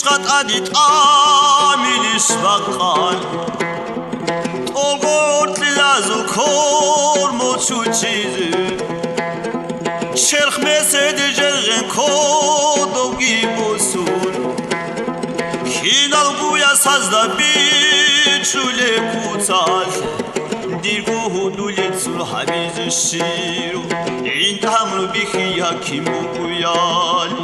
იშღად ადით ამინის ვაკალ ტოლგორტლაზო ქორმოჩუჩიზე შერხმესედი ჟერღენ ქოდოგი ბოსურ ხინალ გუია საზდა ბიჩულე კუცალ დირგუ ჰუდულიცურ ჰაბიზ შირო ინტამრუ ბიხია ქიმუკუიალი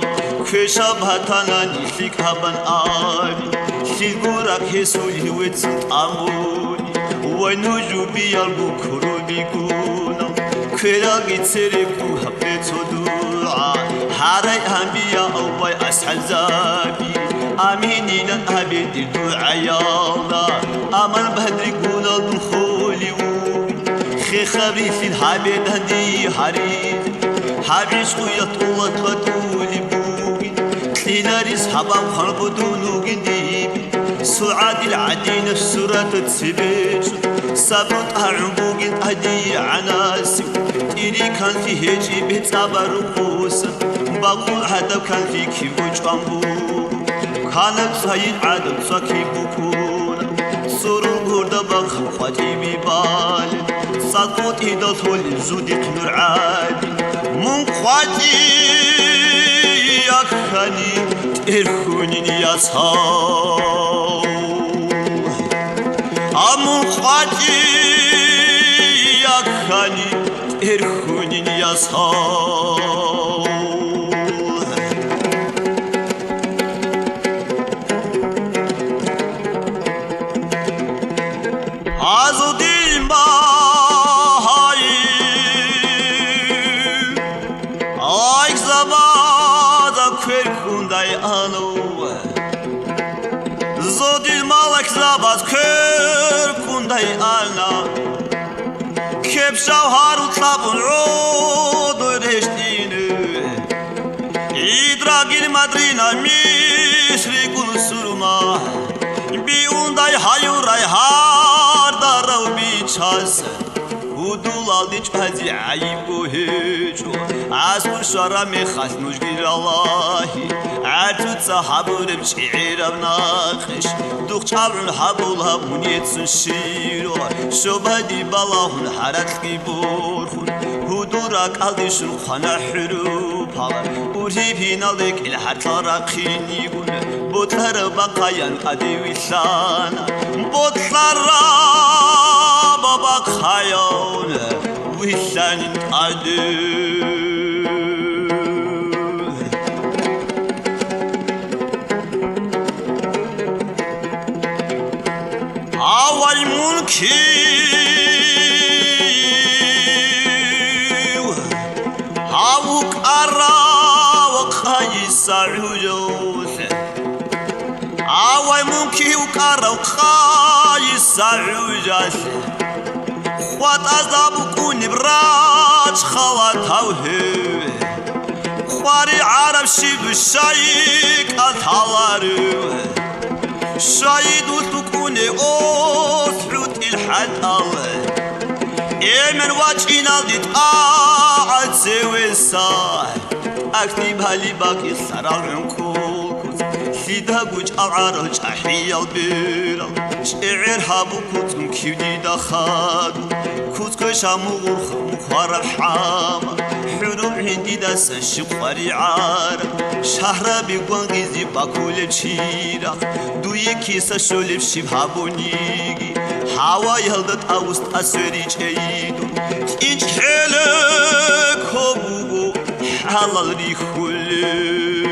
ქეშაბათანანი ლიქაბან არი სიგურა ქესული ვეც ამონი ვაინო ჟუბიალ გუქრობიგუნა ქერაგიცერი გუჰაფეცოდუა ჰარაი ამბია ოვაი ასჰაზაბი ამინინა აბედი დუაიალა ამან ბადრი გუნა დხოლი خبري في الحبيب هدي حريد حبيش خويا طولت خطولي بوي تليناريس حباب خربطونو قديب سعاد العدين السورة تسبيش صبرت أعبوك هدي عناسي تيري كان في هجي بتعبر قوسا بقول هدف كان في كيبوش قنبو كانت سعيد عدم ساكي بكونا سورو غوردا بخم خاتي ببالي صدقت إذا تولي زودك نور عادي من خواتي يا خاني ترخوني يا صاو من خواتي يا خاني ترخوني يا صاو زودی مالک زباد کر کندای آنا کب شوهر و طلبون رو رشتینه ایدراگین مدرینا میشری گل سرما بی اوندای هایورای هار دارو بیچاز ودولال دیچ پدی عیبو هیچو از برشارا میخواست نوشگیر اللهی عرض صحابورم شعرم ناخش دوخ چالون حبول همونیتسون شیرو شبادی بالاهون حرات گیبورخون هدورا کالدیشون خانه حروب ها اوری بینالک الحرطارا خینیگون بوتلر بقاyan قدیوی سانا بوتلر بابا خیال ویسان قدیو آوای منکیو هاوک آراوک خای سعودوس آوای منکیو کاراوک خای سعودوس خوات عذابو کونی براج خواتاوه خواری عرب شیدو شایک اتالارو شايد وتكوني أسعود الحد الله من واجهنا ديت قاعد سوي الصاح أكتبها لي باقي السرار من كوكوز سيدها قوج أعرج أحيا البيرا شعرها بكوت مكيودي دخادو كوت كشا مغرخ مخار الحامة حروب عندي داس الشقاري عارب شهر بيقوانغيزي باكول تشيرا دوي كيسا شولب شبها بونيجي هوا يهلدت أوست أسوري جيدو إنج حيلك هبوغو حلال ريخولب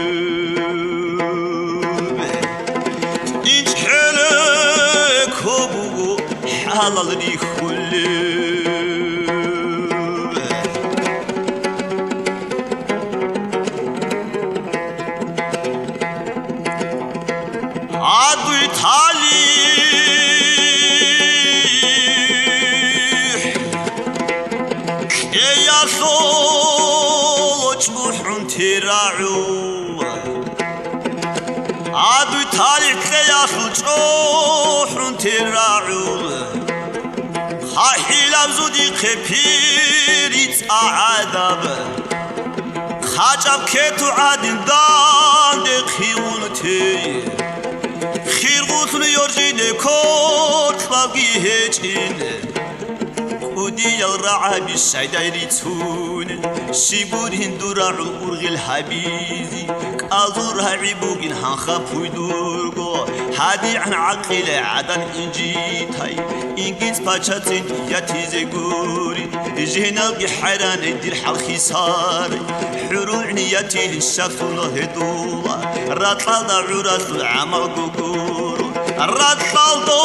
إنج حيلك هبوغو حلال ريخولب عدو تالي يا صولج بحرم تراعو عدو تالي يا صولج بحرم تراعو خاحي لابزودي خبيريت أعادب عجب كتو عادن دان دي خيونتي خير غوثن يرجين كورت باقي هجين ودي الرعب الشعدايري تون شيبور هندورا عقور الحبيزي كالدور هعيبوغين هنخاب ويدورغو هادي عن عقل عدن انجيتاي انجيت باشاتين ياتيزي غوري جهنال حيران يدير حال خساري حروعني ياتي للشافتون هدولا راتلال دا عرات العمل قوقورو راتلال دو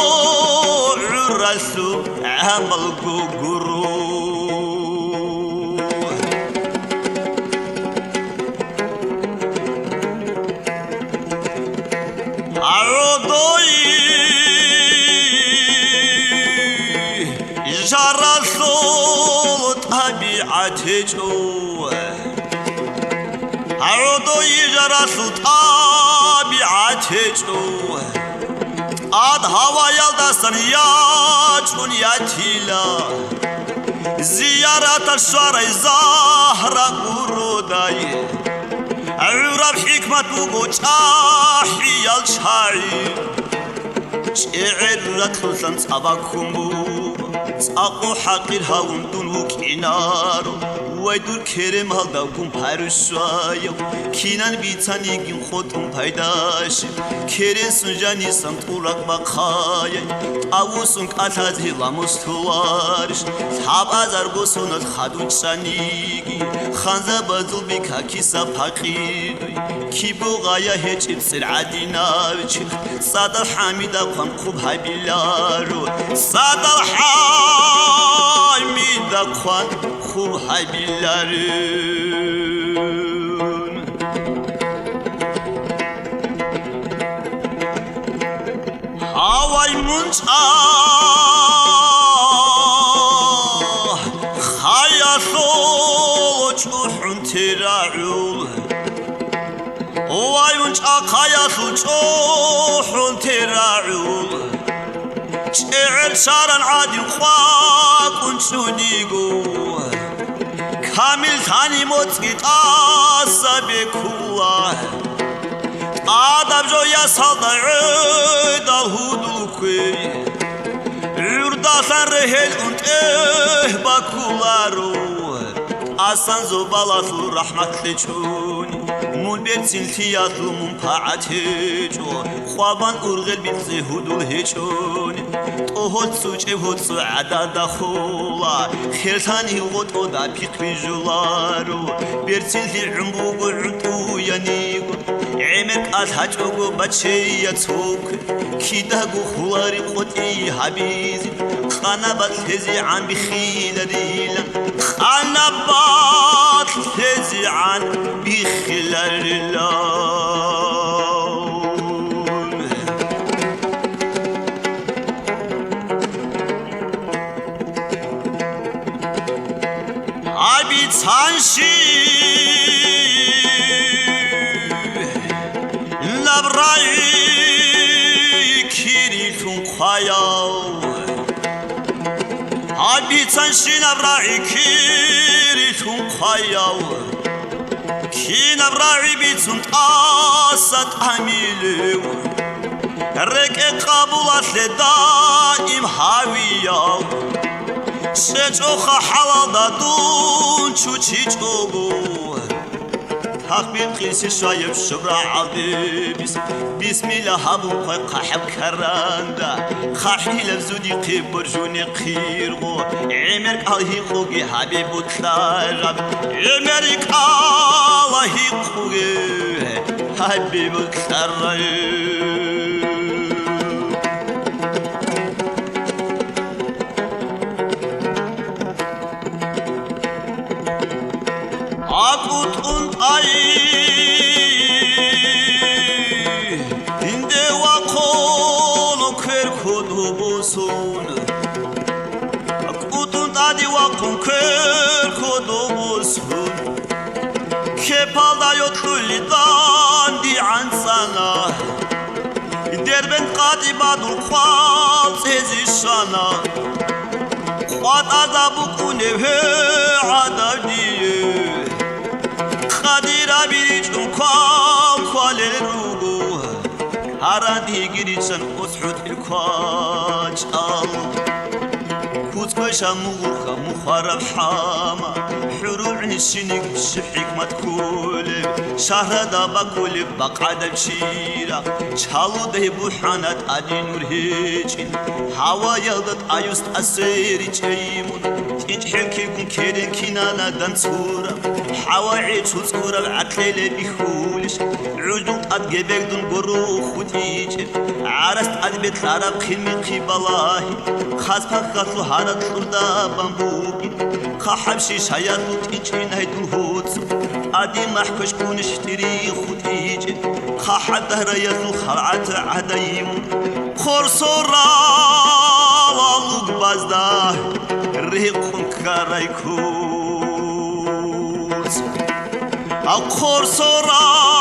عرات عمل قوقورو عرضوي جرسو طبيعتي جوه عرضوي جرسو طبيعتي جوه آد هوا يلدستن ياجون ياتيلا زيارة الشارع زهرة قروداي عرب حكمة وقوشاحي يالشاعر شعر رتلسن صباكم صاقو حقير هاون دونوك إنارو ويدور كرم هالداكم بارشوايو كينان بيتانيگين خودم پايداش كرن سنجاني سنطورك بقايا أوسن كاتازي لامستوارش ثاب أزارگو سنت خادون شانيگي خانزا بازل بكاكي سفاقيدوي كي بغايا هيچ بسر عديناوچ صادر حاميدا قم خوب هاي بلارو صادر حاميدا قم خوب هاي بلارون هاوای منچا خياثو چوحن تراعو هاوای منچا خياثو چوحن تراعو شعر شارن عادي خواقن شوديگو كامل ثاني موتسكت آسابي كواه آدم جو يسال عيدا هدوكي عردا سن رهل انت باكولارو آسان زبالاتو رحمت لچوني مون بيرسين تياتو منفعتهجو خوابان ارغل بيتزي هدول هجوني توهد سوچه هد سو عدد خولا خيرتاني غطو دا بيقوي جولارو بيرسين لي عمبوغو عطو يانيغو عمرك أتحجوغو بچه يتوك كيداغو خلاري قطي حبيزي خانبات هزي عن بخيل ريلا خانبات هزي عن بخيل ريلا عبيد سانشي نبرای کیریتون خیاو آبیتن شی نبرای کیریتون خیاو کی نبرای بیتون آسد امیلو رک قبولت دائم هاویاو شجوخ حلال دادون چوچی چوگو تخبير قيس شايب شبرا عظيم بسم الله هبو قحب كراندا خاحي لفزودي قيب برجوني قيرغو عمرك الله يقوغي حبيب وطلاب عمرك الله يقوغي حبيب وطلاب Akut und ay inde wakolo kerkodu bosun Akut und adi wakon kerkodu bosun Kepalda yotluli dandi ansana Derben qadibadul khwal sezishana Khwat azabu kunehe adadiye خدير عرادي قريتشن أسحوت الكواج كوت كوشا مغوخا مخارب حاما حروع الشنق شبحك ما تكولب شهر دابا كولب بقعد بشيرا شالو ده بوحانات ادي نور هيجين هوا يلدت ايوست اسيري تشيمون تنجحكي كون كيرين كينانا دانسورا حوا عيشو سكورا العتليلي بيخولش عودو ادقبك دون بروخ وتيجين عرست ادبت العرب خيمي قبلاهي خاص فخطلو هارت لوردا بامبوكين خحبشي شاياتو تيجين هيدو هوتسو ادي محكش كونش تريخ وتيجين خحب دهرياتو خلعت عدايم خورسورا والوك بازدا ريقون كارايكوز او خورسورا